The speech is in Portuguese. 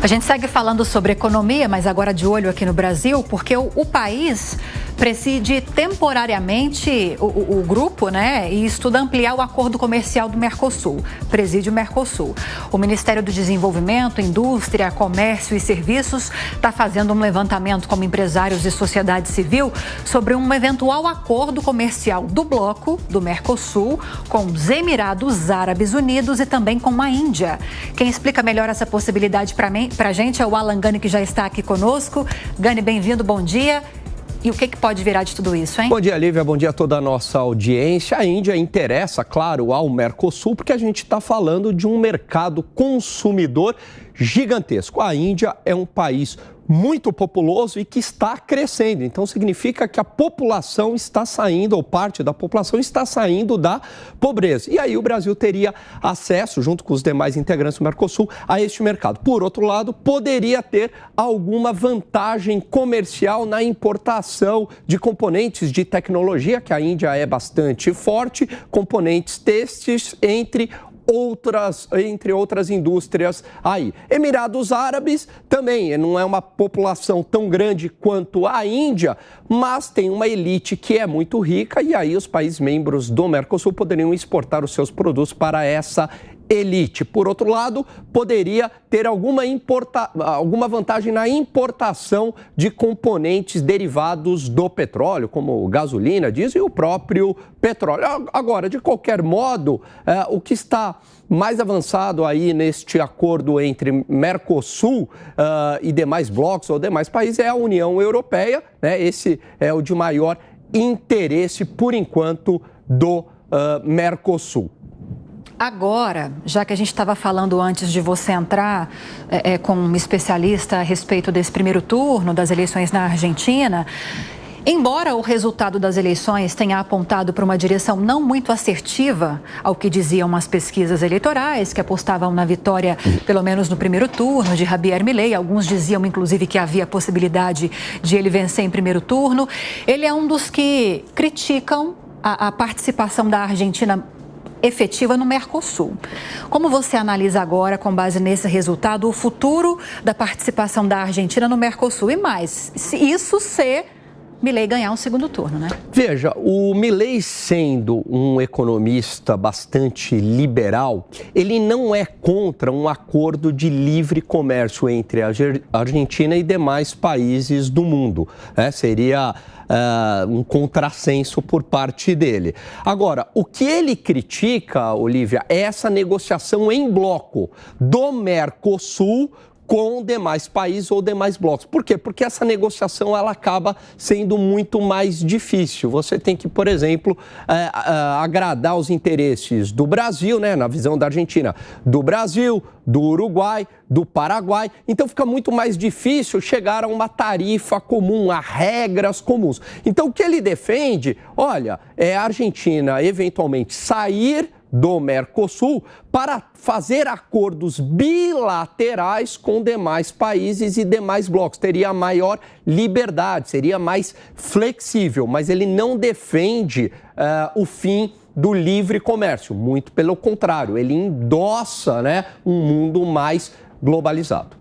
A gente segue falando sobre economia, mas agora de olho aqui no Brasil, porque o país preside temporariamente o grupo, né? E estuda ampliar o acordo comercial do Mercosul, preside o Mercosul. O Ministério do Desenvolvimento, Indústria, Comércio e Serviços está fazendo um levantamento como empresários e sociedade civil sobre um eventual acordo comercial do bloco do Mercosul com os Emirados Árabes Unidos e também com a Índia. Quem explica melhor essa possibilidade para a gente é o Alan Gani, que já está aqui conosco. Gani, bem-vindo, bom dia. E o que pode virar de tudo isso, hein? Bom dia, Lívia. Bom dia a toda a nossa audiência. A Índia interessa, claro, ao Mercosul, porque a gente está falando de um mercado consumidor gigantesco. A Índia é um país muito populoso e que está crescendo. Então, significa que a população está saindo, ou parte da população está saindo da pobreza. E aí o Brasil teria acesso, junto com os demais integrantes do Mercosul, a este mercado. Por outro lado, poderia ter alguma vantagem comercial na importação de componentes de tecnologia, que a Índia é bastante forte, componentes têxteis, entre outras indústrias aí. Emirados Árabes também não é uma população tão grande quanto a Índia, mas tem uma elite que é muito rica e aí os países membros do Mercosul poderiam exportar os seus produtos para essa elite. Por outro lado, poderia ter alguma vantagem na importação de componentes derivados do petróleo, como gasolina, diesel e o próprio petróleo. Agora, de qualquer modo, o que está mais avançado aí neste acordo entre Mercosul e demais blocos ou demais países é a União Europeia, né? Esse é o de maior interesse, por enquanto, do Mercosul. Agora, já que a gente estava falando antes de você entrar com um especialista a respeito desse primeiro turno das eleições na Argentina, embora o resultado das eleições tenha apontado para uma direção não muito assertiva ao que diziam as pesquisas eleitorais, que apostavam na vitória, pelo menos no primeiro turno, de Javier Milei, alguns diziam inclusive que havia a possibilidade de ele vencer em primeiro turno, ele é um dos que criticam a participação da Argentina efetiva no Mercosul. Como você analisa agora, com base nesse resultado, o futuro da participação da Argentina no Mercosul? E mais, se Milei ganhar um segundo turno, né? Veja, o Milei, sendo um economista bastante liberal, ele não é contra um acordo de livre comércio entre a Argentina e demais países do mundo, né? Seria um contrassenso por parte dele. Agora, o que ele critica, Olívia, é essa negociação em bloco do Mercosul com demais países ou demais blocos. Por quê? Porque essa negociação ela acaba sendo muito mais difícil. Você tem que, por exemplo, agradar os interesses do Brasil, né, na visão da Argentina, do Brasil, do Uruguai, do Paraguai. Então fica muito mais difícil chegar a uma tarifa comum, a regras comuns. Então o que ele defende, olha, é a Argentina eventualmente sair do Mercosul para fazer acordos bilaterais com demais países e demais blocos. Teria maior liberdade, seria mais flexível, mas ele não defende o fim do livre comércio. Muito pelo contrário, ele endossa, né, um mundo mais globalizado.